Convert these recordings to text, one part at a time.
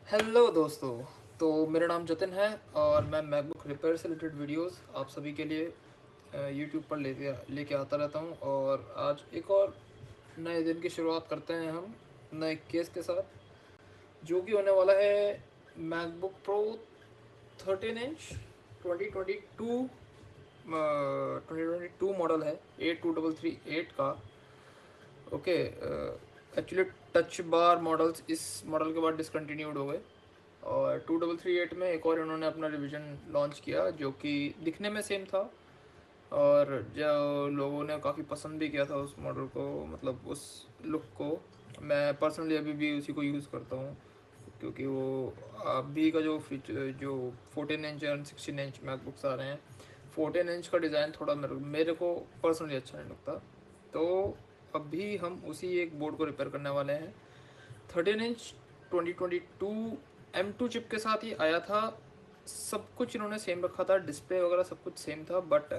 Hello दोस्तों। तो मेरा नाम जतिन है और मैं मैकबुक रिपेयर से रिलेटेड वीडियोस आप सभी के लिए यूट्यूब पर लेके आता रहता हूं। और आज एक और नए दिन की शुरुआत करते हैं हम नए केस के साथ, जो कि होने वाला है मैकबुक प्रो 13 इंच 2022 2022 मॉडल है 82338 का। Okay. Actually touch bar models इस मॉडल के बाद डिसकंटिन्यूड हो गए और 2338 में एक और इन्होंने अपना रिवीजन लॉन्च किया जो कि दिखने में सेम था। और जो लोगों ने काफ़ी पसंद भी किया था उस मॉडल को, मतलब उस लुक को। मैं पर्सनली अभी भी उसी को यूज़ करता हूँ क्योंकि वो अभी का जो फीचर जो 14 इंच और 16 इंच मैकबुक्स आ रहे हैं, 14 इंच का डिज़ाइन थोड़ा मेरे को पर्सनली अच्छा नहीं लगता। तो अभी हम उसी एक बोर्ड को रिपेयर करने वाले हैं। 13 इंच 2022 M2 चिप के साथ ही आया था। सब कुछ इन्होंने सेम रखा था, डिस्प्ले वगैरह सब कुछ सेम था, बट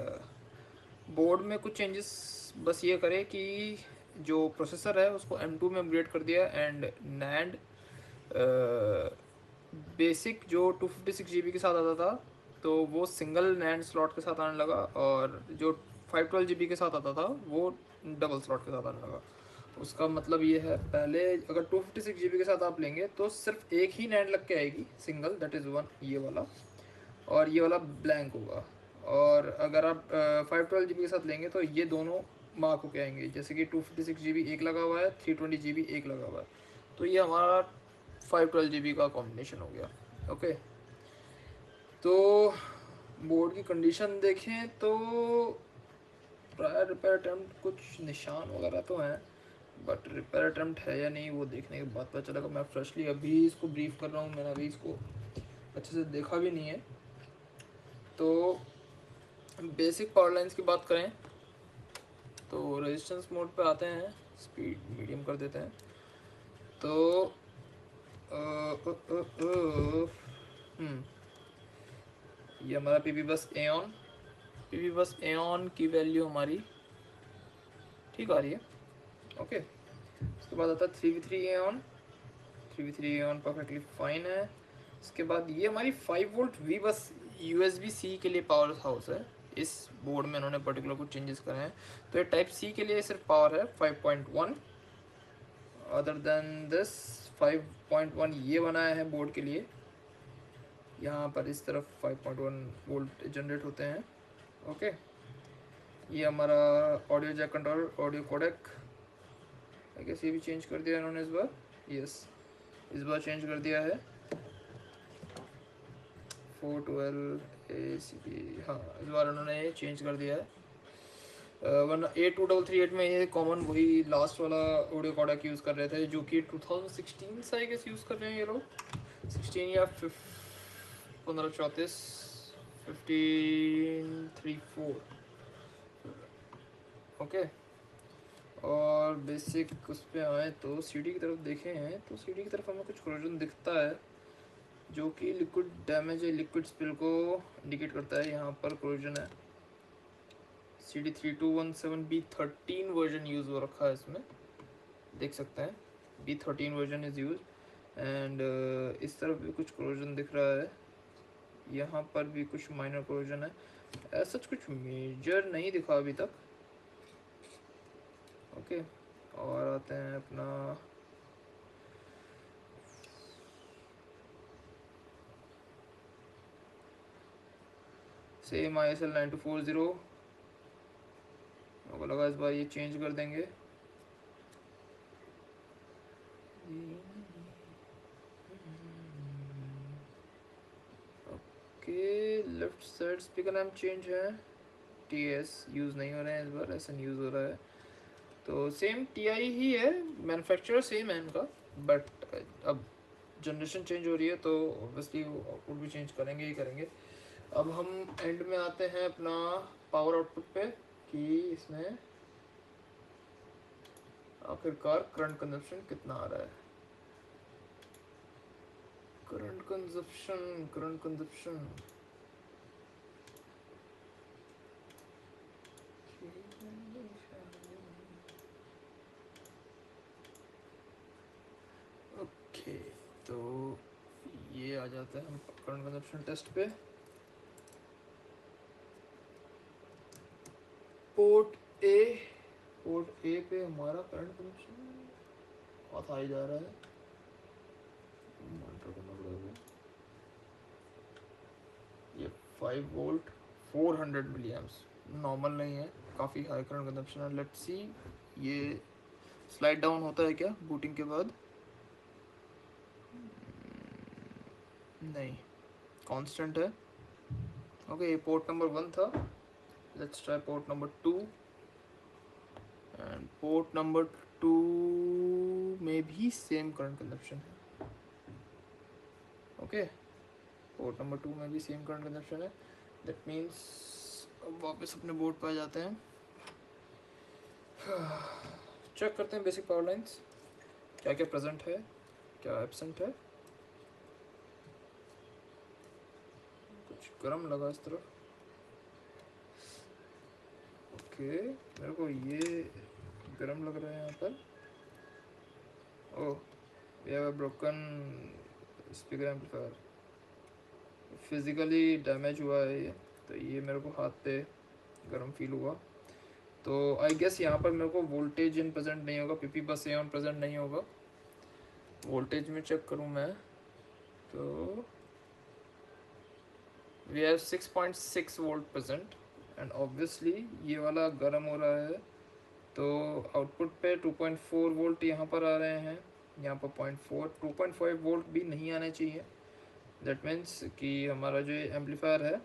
बोर्ड में कुछ चेंजेस बस ये करे कि जो प्रोसेसर है उसको M2 में अपग्रेड कर दिया। एंड नैंड बेसिक जो 256 GB के साथ आता था तो वो सिंगल नैंड स्लॉट के साथ आने लगा, और जो 512 GB के साथ आता था वो डबल स्लॉट के साथ आने लगा। उसका मतलब ये है, पहले अगर 256 GB के साथ आप लेंगे तो सिर्फ एक ही नैंड लग के आएगी सिंगल, दैट इज़ वन, ये वाला। और ये वाला ब्लैंक होगा। और अगर आप 512 GB के साथ लेंगे तो ये दोनों मार्क होके आएंगे, जैसे कि 256 GB एक लगा हुआ है, 320 GB एक लगा हुआ है। तो ये हमारा 512 GB का कॉम्बिनेशन हो गया। ओके। तो बोर्ड की कंडीशन देखें तो प्रायर रिपेयर अटैम्प्ट कुछ निशान वगैरह तो हैं, बट रिपेयर अटैम्प्ट है या नहीं वो देखने के बाद पता चलेगा। मैं फ्रेशली अभी इसको ब्रीफ कर रहा हूँ, मैंने अभी इसको अच्छे से देखा भी नहीं है। तो बेसिक पावर लाइन्स की बात करें तो रेजिस्टेंस मोड पे आते हैं, स्पीड मीडियम कर देते हैं। तो अ, अ, अ, अ, हम्म, ये हमारा पी वी बस एन की वैल्यू हमारी ठीक आ रही है। ओके। उसके बाद आता है 3v3 एन परफेक्टली फाइन है। इसके बाद ये हमारी 5 वोल्ट वी बस USB-C के लिए पावर हाउस है। इस बोर्ड में इन्होंने पर्टिकुलर कुछ चेंजेस करे हैं। तो ये टाइप सी के लिए सिर्फ पावर है 5.1। अदर देन दिस 5.1 ये बनाया है बोर्ड के लिए। यहाँ पर इस तरफ 5.1 वोल्ट जनरेट होते हैं। ओके। ये हमारा audio jack controller, audio codec, I guess ये भी चेंज कर दिया इन्होंने इस बार। यस, इस बार चेंज कर दिया है 412 ACP। हाँ, इस बार उन्होंने ये चेंज कर दिया है। वरना 82338 में ये कॉमन वही लास्ट वाला ऑडियो कोडेक यूज़ कर रहे थे, जो कि 2016 से आई गेस यूज़ कर रहे हैं ये लोग। 16 या 1534 1534। ओके। और बेसिक उस पर आए तो सीडी की तरफ देखे हैं तो सीडी की तरफ हमें कुछ कोरोजन दिखता है, जो कि लिक्विड डैमेज है, लिक्विड स्पिल को इंडिकेट करता है। यहाँ पर कोरोजन है। CD3217B13 वर्जन यूज़ हो रखा है इसमें, देख सकते हैं। B13 version is use. And इस तरफ भी कुछ कोरोजन दिख रहा है। यहाँ पर भी कुछ माइनर कोरोजन है, ऐसा कुछ मेजर नहीं दिखा अभी तक। ओके। और आते हैं अपना सेम ISL 9240। मेरे को लगा इस बार ये चेंज कर देंगे। ओके। लेफ्ट साइड स्पीकर नाम चेंज है, TS यूज़ नहीं हो रहे हैं इस बार, SN यूज़ हो रहा है। तो सेम TI ही है, मैन्युफैक्चरर सेम है इनका, बट अब जनरेशन चेंज हो रही है तो ऑब्वियसली आउटपुट भी चेंज करेंगे ही करेंगे। अब हम एंड में आते हैं अपना पावर आउटपुट पे, कि इसमें आखिरकार करंट कंजप्शन कितना आ रहा है। Current consumption okay. तो ये आ जाते हैं हम करंट कंजप्शन टेस्ट पे। पोर्ट ए पे हमारा करंट कंजप्शन बहुत हाई जा रहा है, मॉनिटर करना पड़ेगा। ये 5 वोल्ट 400 मिली एम्प्स नॉर्मल नहीं है, काफ़ी हाई करंट कंजप्शन है। लेट्स सी ये स्लाइड डाउन होता है क्या बूटिंग के बाद? नहीं, कांस्टेंट है। ओके, ये पोर्ट नंबर 1 था। Let's try port number 2, and port number 2 में भी सेम करंट कंजप्शन है। ओके, पोर्ट नंबर 2 में भी सेम करंट कंजप्शन है। दैट मीन्स अब वापस अपने बोर्ड पर आ जाते हैं। चेक करते हैं बेसिक पावर लाइंस, क्या क्या प्रेजेंट है, क्या एब्सेंट है। कुछ गर्म लगा इस तरफ। ओके, मेरे को ये गर्म लग रहा है यहाँ पर। Oh, we have a broken speaker amplifier, physically damage हुआ है ये, तो ये मेरे को हाथ पे गर्म फील हुआ। तो आई गेस यहाँ पर मेरे को वोल्टेज इन प्रेजेंट नहीं होगा, पीपी बस ए ऑन प्रेजेंट नहीं होगा। वोल्टेज में चेक करूँ मैं तो we have 6.6 volt present, and obviously ये वाला गर्म हो रहा है। तो आउटपुट पे 2.4 वोल्ट यहाँ पर आ रहे हैं, यहाँ पर 0.4 2.5 वोल्ट भी नहीं आने चाहिए। दैट मीन्स कि हमारा जो एम्पलीफायर है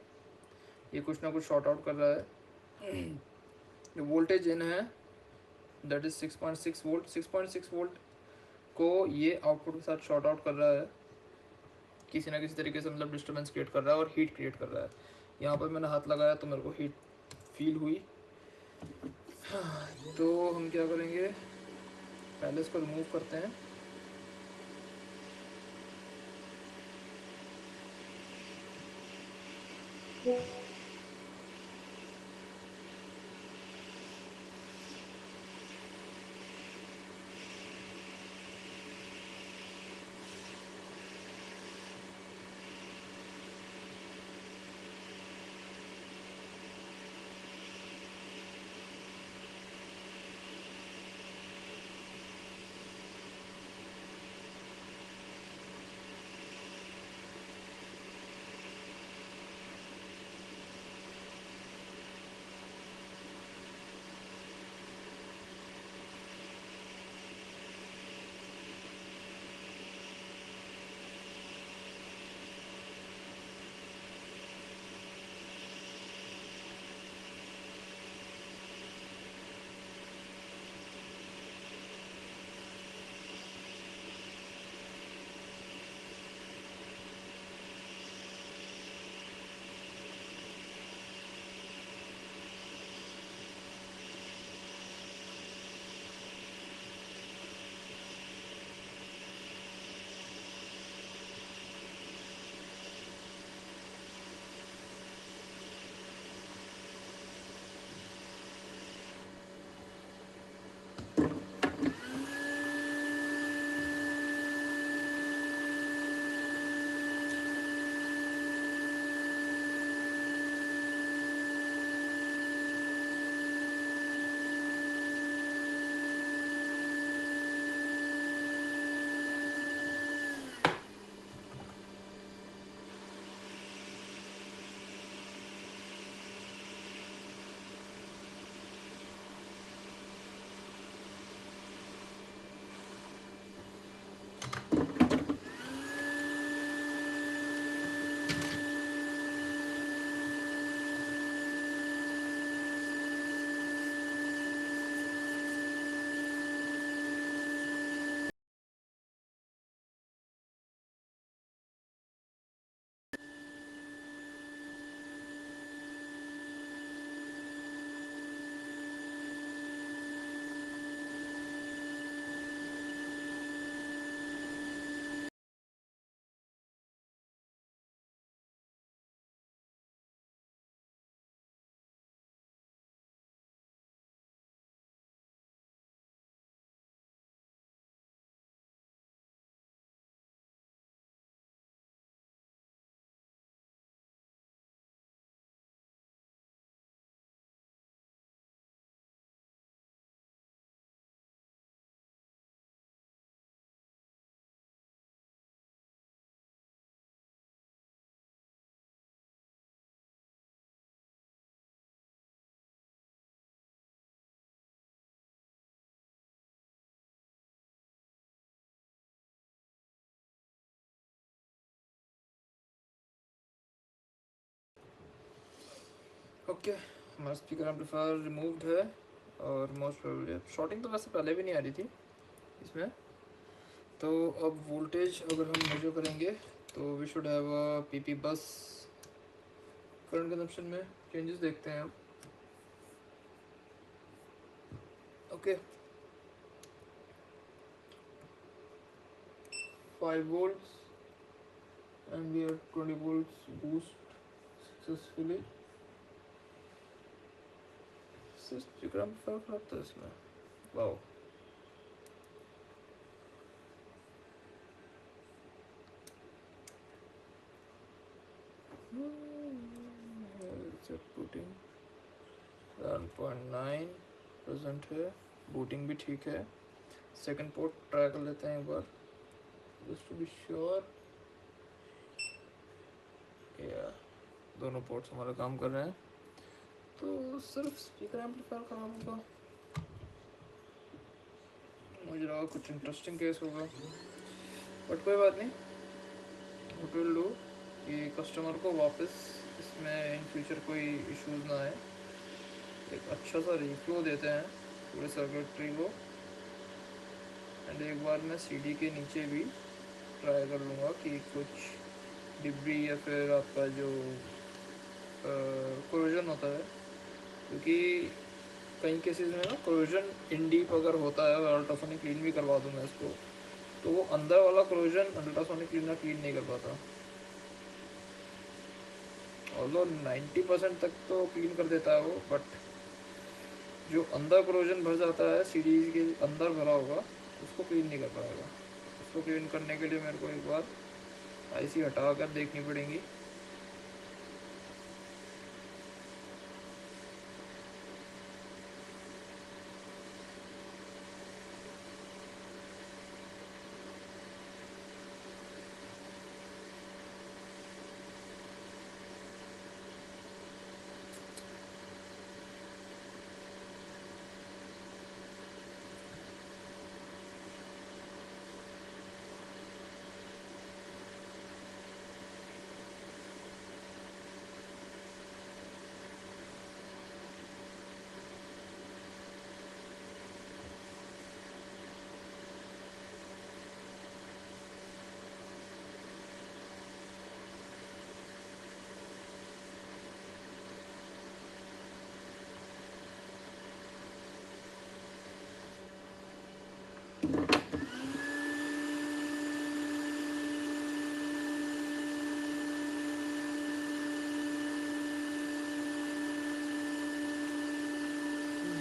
ये कुछ ना कुछ शॉर्ट आउट कर रहा है। जो वोल्टेज इन है दैट इज 6.6 वोल्ट, 6.6 वोल्ट को ये आउटपुट के साथ शॉर्ट आउट कर रहा है, किसी ना किसी तरीके से, मतलब डिस्टर्बेंस क्रिएट कर रहा है और हीट क्रिएट कर रहा है। यहाँ पर मैंने हाथ लगाया तो मेरे को हीट फील हुई। तो हम क्या करेंगे, पहले इसको रिमूव करते हैं। ओके, हमारा स्पीकर एम्पलीफायर रिमूव्ड है और मोस्ट प्रोबेबली शॉर्टिंग तो वैसे पहले भी नहीं आ रही थी इसमें। तो अब वोल्टेज अगर हम मेजर करेंगे तो we should have a P P. Current consumption में चेंजेस देखते हैं अब। Okay, 5 volts and we are 20 volts boost successfully। Speaker amplifier खराब था इसमें, वाओ। बूटिंग 1.9% है, बूटिंग भी ठीक है। सेकंड पोर्ट ट्राई कर लेते हैं एक बार जस्ट टू बी श्योर। या दोनों पोर्ट्स हमारा काम कर रहे हैं, तो सिर्फ स्पीकर एम्पलीफायर खराब होगा। मुझे लगा कुछ इंटरेस्टिंग केस होगा, बट कोई बात नहीं। व्हाट विल डू कि कस्टमर को वापस इसमें इन फ्यूचर कोई इश्यूज ना आए, एक अच्छा सा रिफ्लो देते हैं पूरे सर्किटरी को। एंड एक बार मैं सीडी के नीचे भी ट्राई कर लूँगा कि कुछ डिब्री या फिर आपका जो कोरोजन होता है, क्योंकि कई केसेस में ना कोरोजन इन डीप अगर होता है और अल्ट्रासोनिक क्लीन भी करवा दूँ मैं इसको, तो वो अंदर वाला कोरोजन अल्ट्रासोनिक क्लीनर क्लीन नहीं कर पाता। ऑल्दो 90% तक तो क्लीन कर देता है वो, बट जो अंदर कोरोजन भर जाता है सीडीज के अंदर भरा होगा उसको क्लीन नहीं कर पाएगा। उसको क्लीन करने के लिए मेरे को एक बार आईसी हटा कर देखनी पड़ेगी।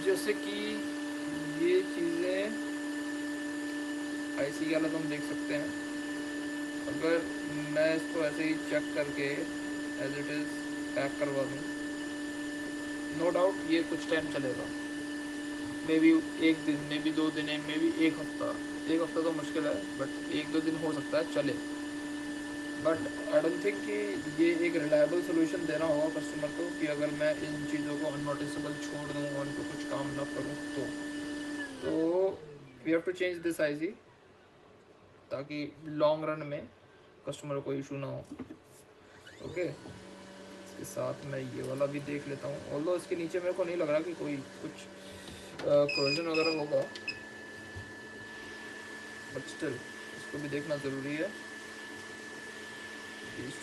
जैसे कि ये चीज़ें आईसी की हालत हम देख सकते हैं। अगर मैं इसको ऐसे ही चेक करके एज इट इज़ पैक करवा दूँ, नो डाउट ये कुछ टाइम चलेगा। मे बी एक दिन, मे बी 2 दिन, मे बी एक हफ्ता। एक हफ्ता तो मुश्किल है, बट 1-2 दिन हो सकता है चले। बट आई डोंट थिंक कि ये एक रिलायबल सोल्यूशन देना होगा कस्टमर को कि अगर मैं इन चीज़ों को अननोटिसेबल छोड़ दूँ और उनको कुछ काम ना करूँ तो we have to change this IC, ताकि लॉन्ग रन में कस्टमर को इशू ना हो। ओके, इसके साथ मैं ये वाला भी देख लेता हूँ। ऑल्दो इसके नीचे मेरे को नहीं लग रहा कि कोई कुछ कोरोजन वगैरह होगा, बट स्टिल इसको भी देखना ज़रूरी है। तो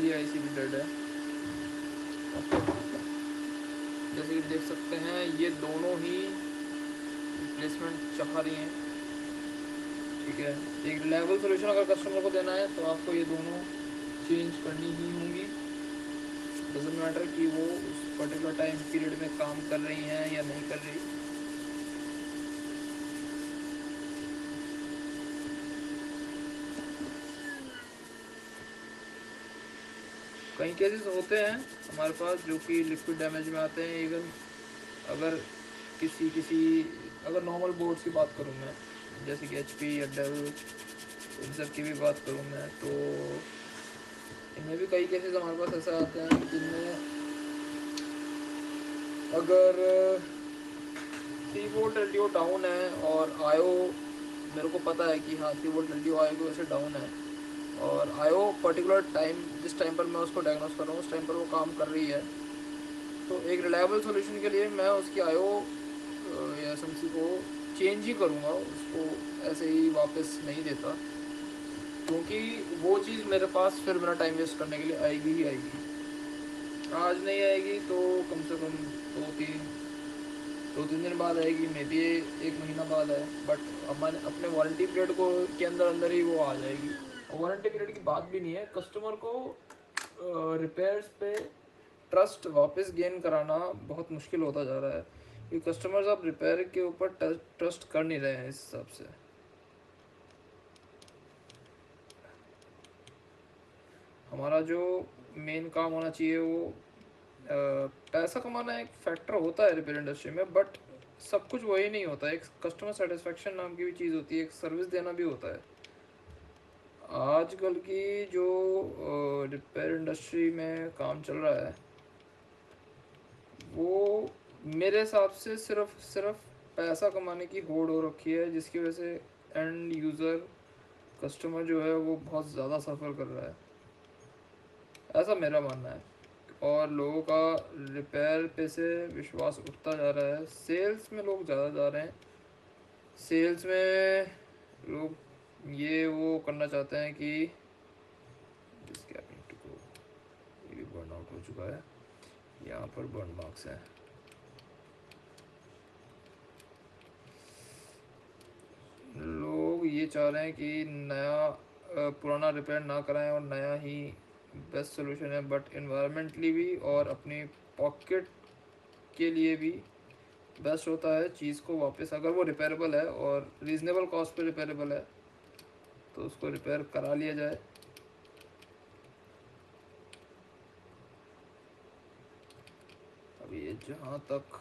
ये आईसी भी डेड है। ओके, जैसे कि देख सकते हैं ये दोनों ही रिप्लेसमेंट चाह रही हैं। ठीक है, एक रिलायबल सोल्यूशन अगर कस्टमर को देना है तो आपको ये दोनों चेंज करनी ही होंगी। डजेंट मैटर कि वो उस पर्टिकुलर टाइम पीरियड में काम कर रही हैं या नहीं कर रही। कई केसेस होते हैं हमारे पास जो कि लिक्विड डैमेज में आते हैं। इवन अगर किसी किसी अगर नॉर्मल बोर्ड्स की बात करूँ मैं, जैसे कि HP या डेल, इन सब की भी बात करूँ मैं, तो इनमें भी कई केसेस हमारे पास ऐसे आते हैं जिनमें अगर 3 वोल्ट LDO डाउन है और आयो मेरे को पता है कि हाँ 3 वोल्ट LDO आयो की वजह से डाउन है, और आयो पर्टिकुलर टाइम जिस टाइम पर मैं उसको डायग्नोस कर रहा हूँ उस टाइम पर वो काम कर रही है, तो एक रिलायबल सॉल्यूशन के लिए मैं उसकी आयो या SMC को चेंज ही करूँगा, उसको ऐसे ही वापस नहीं देता, क्योंकि वो चीज़ मेरे पास फिर मेरा टाइम वेस्ट करने के लिए आएगी ही आएगी। आज नहीं आएगी तो कम से कम 2-3 दिन बाद आएगी, मे बी 1 महीना बाद आए, बट हमारे अपने वारंटी पीरियड को के अंदर अंदर ही वो आ जाएगी। वारंटी पीरियड की बात भी नहीं है, कस्टमर को रिपेयर्स पे ट्रस्ट वापस गेन कराना बहुत मुश्किल होता जा रहा है, क्योंकि कस्टमर्स अब रिपेयर के ऊपर ट्रस्ट कर नहीं रहे हैं इस हिसाब से। हमारा जो मेन काम होना चाहिए वो पैसा कमाना एक फैक्टर होता है रिपेयर इंडस्ट्री में, बट सब कुछ वही नहीं होता है। एक कस्टमर सेटिस्फेक्शन नाम की भी चीज़ होती है, एक सर्विस देना भी होता है। आजकल की जो रिपेयर इंडस्ट्री में काम चल रहा है वो मेरे हिसाब से सिर्फ सिर्फ पैसा कमाने की होड़ हो रखी है, जिसकी वजह से एंड यूज़र कस्टमर जो है वो बहुत ज़्यादा सफ़र कर रहा है, ऐसा मेरा मानना है। और लोगों का रिपेयर पे से विश्वास उठता जा रहा है, सेल्स में लोग ज़्यादा जा रहे हैं। सेल्स में लोग ये वो करना चाहते हैं कि ये भी बर्न आउट हो चुका है, यहाँ पर बर्न मार्क्स हैं। लोग ये चाह रहे हैं कि नया पुराना रिपेयर ना कराएं और नया ही बेस्ट सोल्यूशन है, बट इन्वायरमेंटली भी और अपनी पॉकेट के लिए भी बेस्ट होता है चीज़ को वापस, अगर वो रिपेयरेबल है और रीज़नेबल कॉस्ट पे रिपेयरेबल है तो उसको रिपेयर करा लिया जाए। अब ये जहाँ तक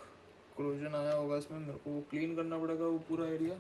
क्रोजन आया होगा इसमें मेरे को वो क्लीन करना पड़ेगा वो पूरा area.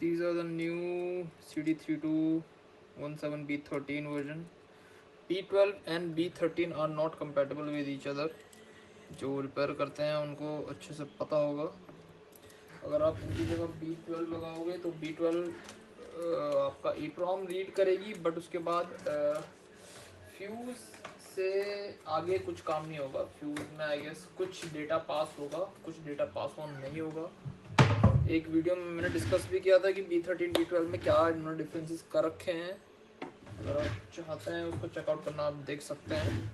these are the new CD3217B13 version. B12 and B13 are not compatible with each other. जो रिपेयर करते हैं उनको अच्छे से पता होगा। अगर आप इनकी जगह B12 लगाओगे तो B12 आपका EEPROM रीड करेगी, बट उसके बाद फ्यूज़ से आगे कुछ काम नहीं होगा। फ्यूज़ में आई गेस कुछ डेटा पास होगा, कुछ डेटा पास ऑन नहीं होगा। एक वीडियो में मैंने डिस्कस भी किया था कि B13 B12 में क्या इन्होंने डिफरेंसेस कर रखे हैं। अगर आप चाहते हैं उसको चेकआउट करना, आप देख सकते हैं।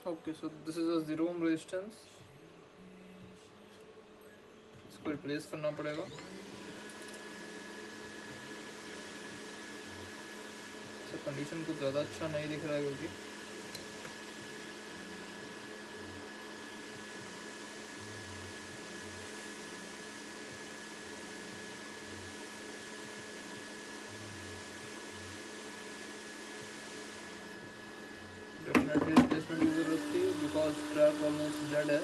Okay, so this is a 0 ohm resistance, इसको रिप्लेस करना पड़ेगा। कंडीशन कुछ ज़्यादा अच्छा नहीं दिख रहा है क्योंकि डेफिनेटली रिप्लेसमेंट की ज़रूरत थी बिकॉज ट्रैक ऑलमोस्ट डेड है।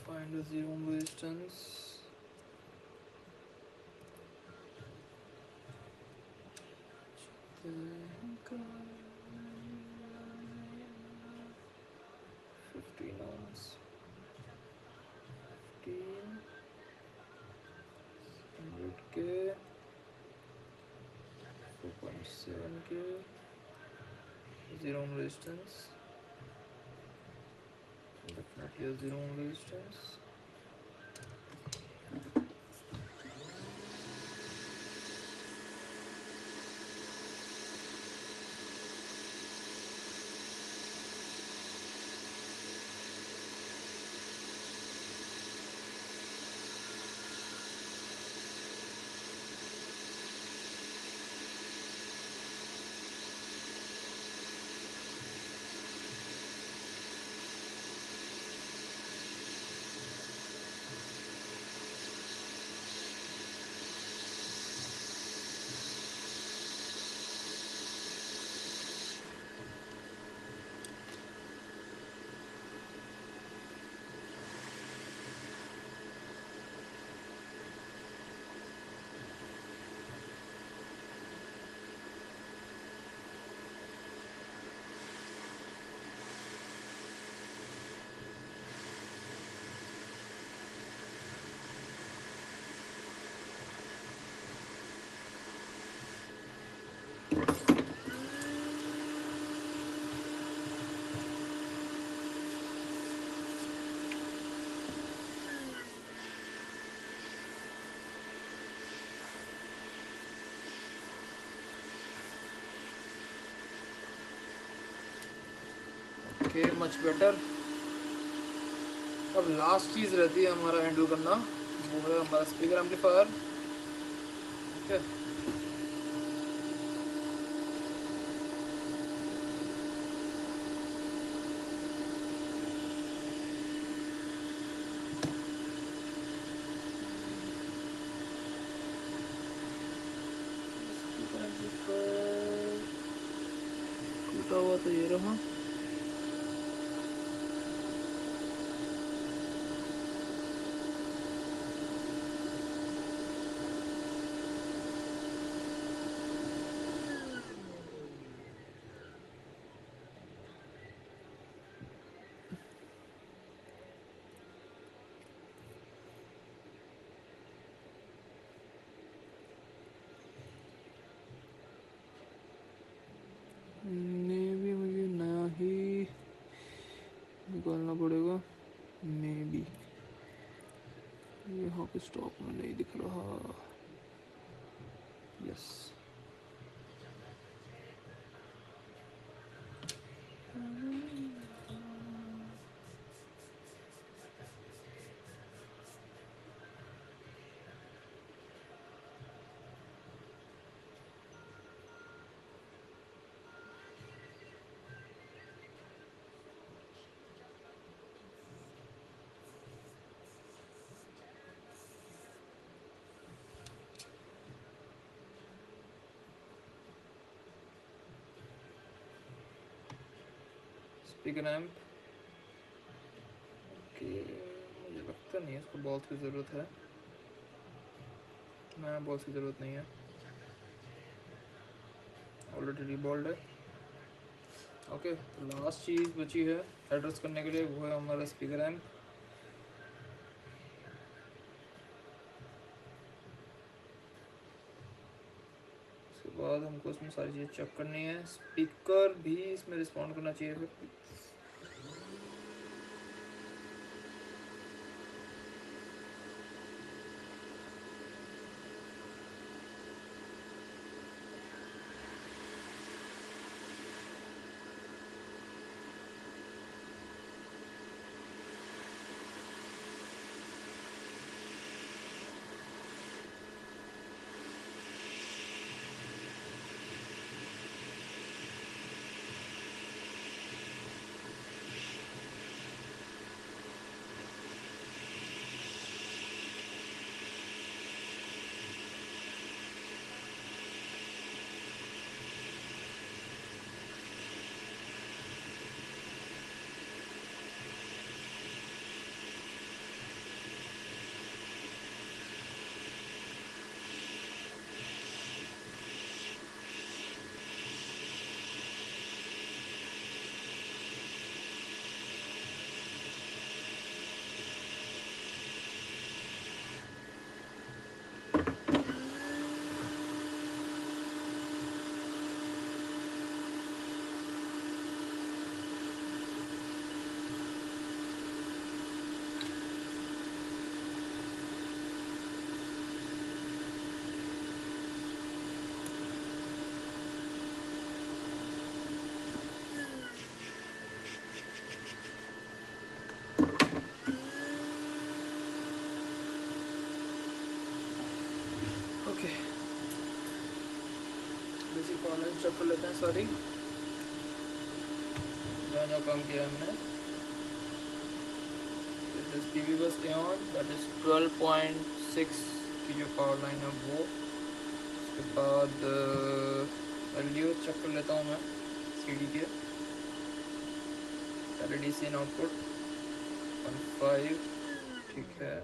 Find the 0 ohm resistance. Fifteen ohms. 100K, 4.7K, 0 ohm resistance. Definitely a 0 ohm resistance. Okay, much better. अब लास्ट चीज़ रहती है हमारा हैंडल करना, वो है हमारा स्पीकर एम्पलीफायर। ठीक है, स्पीकर एम्पलीफायर टूटा हुआ तो ये रहा। मे भी मुझे नया ही निकालना पड़ेगा। मे बी ये यहाँ पे स्टॉक में नहीं दिख रहा। यस, स्पीकर एम्प कि मुझे लगता नहीं है इसको बॉल्स की ज़रूरत है, ना बॉल्स की ज़रूरत नहीं है, ऑलरेडी रीबॉल्ड है। ओके, तो लास्ट चीज़ बची है एड्रेस करने के लिए, वो है हमारा स्पीकर एम्प। उसके बाद हमको इसमें सारी चीज़ें चेक करनी है, स्पीकर भी इसमें रिस्पॉन्ड करना चाहिए फिर। ओके, बेसिक ऑनलाइन चेक कर लेते हैं सारी जहाँ जहाँ काम किया हमने। दिस इज पीवी बस एऑन, दैट इज 12.6 की जो पावर लाइन है वो। उसके बाद एलडीओ चेक कर लेता हूँ मैं सीडी के, एलईडी इन आउटपुट 1.5 ठीक है,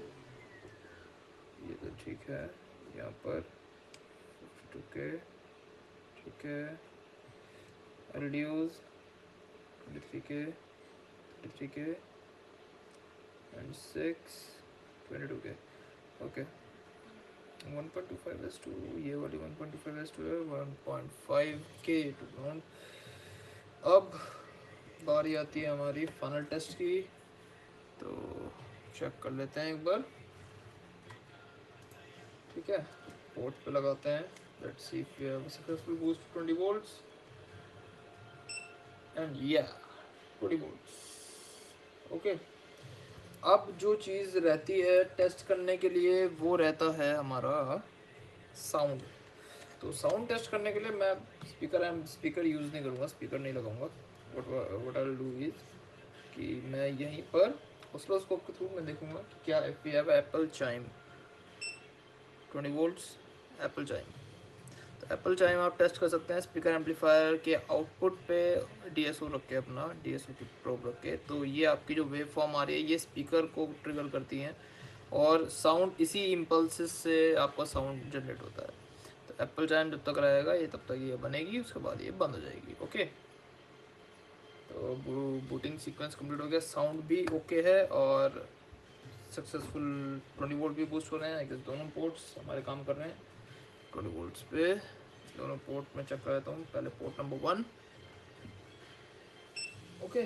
ये तो ठीक है। यहाँ पर 52K ठीक है, LDOs 23K 23K and 6 22K। Okay, 1.25S2, ये वाली 1.25S2 है, 1.5K टू ग्राउंड। अब बारी आती है हमारी फाइनल टेस्ट की, तो चेक कर लेते हैं एक बार। ठीक है, पोर्ट पे लगाते हैं, let's see if we have successful boost 20 volts and या 20 volts। ओके, अब जो चीज़ रहती है टेस्ट करने के लिए वो रहता है हमारा साउंड। तो साउंड टेस्ट करने के लिए मैं स्पीकर यूज़ नहीं करूँगा, स्पीकर नहीं लगाऊंगा। What I will do is कि मैं यहीं पर ऑसिलोस्कोप के थ्रू मैं देखूंगा कि क्या if we have Apple chime 20 volts Apple chime. तो एप्पल चाइम आप टेस्ट कर सकते हैं स्पीकर एम्पलीफायर के आउटपुट पे डीएसओ रख के, अपना डीएसओ की प्रोब रख के। तो ये आपकी जो वेव फॉर्म आ रही है ये स्पीकर को ट्रिगर करती हैं और साउंड इसी इम्पल्सिस से आपका साउंड जनरेट होता है। तो एप्पल चाइम जब तक रहेगा ये तब तक ये बनेगी, उसके बाद ये बंद हो जाएगी। ओके, तो बूटिंग सीक्वेंस कंप्लीट हो गया, साउंड भी ओके है और सक्सेसफुल 20 वोल्ट भी बूस्ट हो रहे हैं। आई गेस दोनों पोर्ट्स हमारे काम कर रहे हैं 20 वोल्ट्स पे। दोनों पोर्ट में चेक कर लेता हूँ, पहले port number 1। Okay,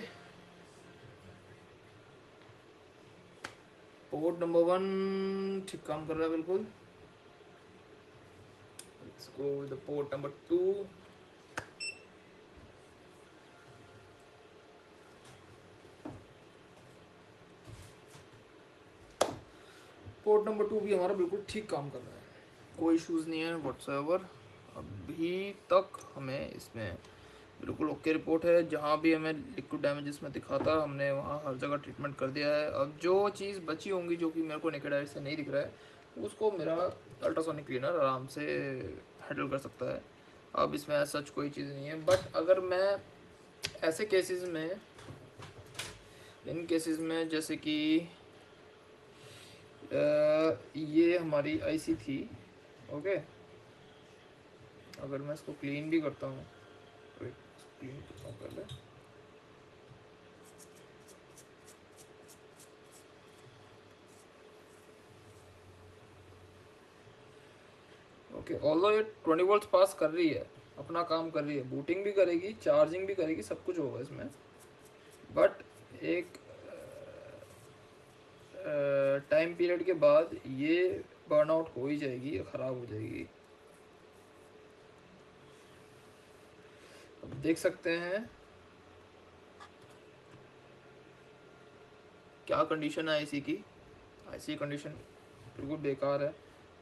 port number 1 ठीक काम कर रहा है बिल्कुल। Let's go with the port number 2। Port number 2 भी हमारा बिल्कुल ठीक काम कर रहा है, कोई इश्यूज़ नहीं है व्हाट्सएवर अभी तक। हमें इसमें बिल्कुल ओके रिपोर्ट है, जहाँ भी हमें लिक्विड डैमेजेस में दिखा था हमने वहाँ हर जगह ट्रीटमेंट कर दिया है। अब जो चीज़ बची होंगी जो कि मेरे को नेकेड आई से नहीं दिख रहा है, उसको मेरा अल्ट्रासोनिक क्लीनर आराम से हैंडल कर सकता है। अब इसमें सच कोई चीज़ नहीं है, बट अगर मैं ऐसे केसेस में इन केसेस में जैसे कि ये हमारी आईसी थी, ओके। अगर मैं इसको क्लीन भी करता हूँ, क्लीन करता हूँ पहले, ओके। ऑल्दो ये 20 वोल्ट पास कर रही है, अपना काम कर रही है, बूटिंग भी करेगी, चार्जिंग भी करेगी, सब कुछ होगा इसमें। बट एक टाइम पीरियड के बाद ये बर्नआउट हो ही जाएगी, ख़राब हो जाएगी। अब देख सकते हैं क्या कंडीशन है आईसी की। आईसी कंडीशन बिल्कुल बेकार है,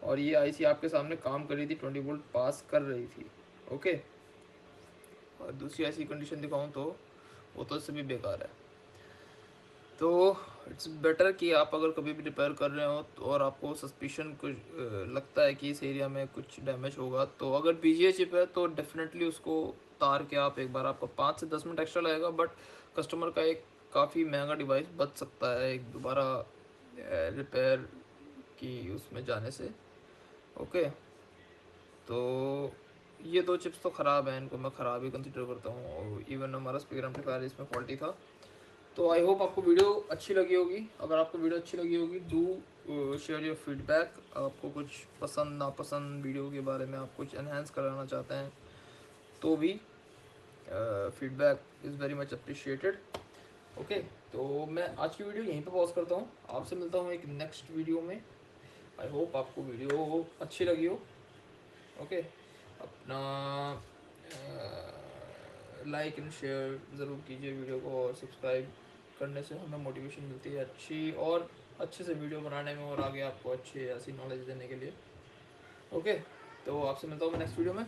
और ये आईसी आपके सामने काम कर रही थी, 20 वोल्ट पास कर रही थी, ओके। और दूसरी आईसी कंडीशन दिखाऊं तो वो तो इससे भी बेकार है। तो इट्स बेटर कि आप अगर कभी भी रिपेयर कर रहे हो तो, और आपको सस्पिशन कुछ लगता है कि इस एरिया में कुछ डैमेज होगा, तो अगर बीजीए चिप है तो डेफिनेटली उसको तार के आप एक बार, आपको 5 से 10 मिनट एक्स्ट्रा लगेगा, बट कस्टमर का एक काफ़ी महंगा डिवाइस बच सकता है एक दोबारा रिपेयर की उसमें जाने से, ओके। तो ये दो चिप्स तो ख़राब हैं, इनको मैं ख़राब ही कंसिडर करता हूँ, और इवन हमारा स्पीकर एम्पलीफायर इसमें फॉल्टी था। तो आई होप आपको वीडियो अच्छी लगी होगी। अगर आपको वीडियो अच्छी लगी होगी, डू शेयर योर फीडबैक। आपको कुछ पसंद नापसंद वीडियो के बारे में आप कुछ एनहेंस कराना चाहते हैं तो भी feedback is very much appreciated, okay. तो मैं आज की वीडियो यहीं पे पॉज करता हूँ, आपसे मिलता हूँ एक नेक्स्ट वीडियो में। आई होप आपको वीडियो अच्छी लगी हो, ओके। अपना लाइक एंड शेयर ज़रूर कीजिए वीडियो को, और सब्सक्राइब करने से हमें मोटिवेशन मिलती है अच्छी और अच्छे से वीडियो बनाने में, और आगे आपको अच्छी ऐसी नॉलेज देने के लिए, ओके। तो आपसे मिलता हूँ मैं नेक्स्ट वीडियो में।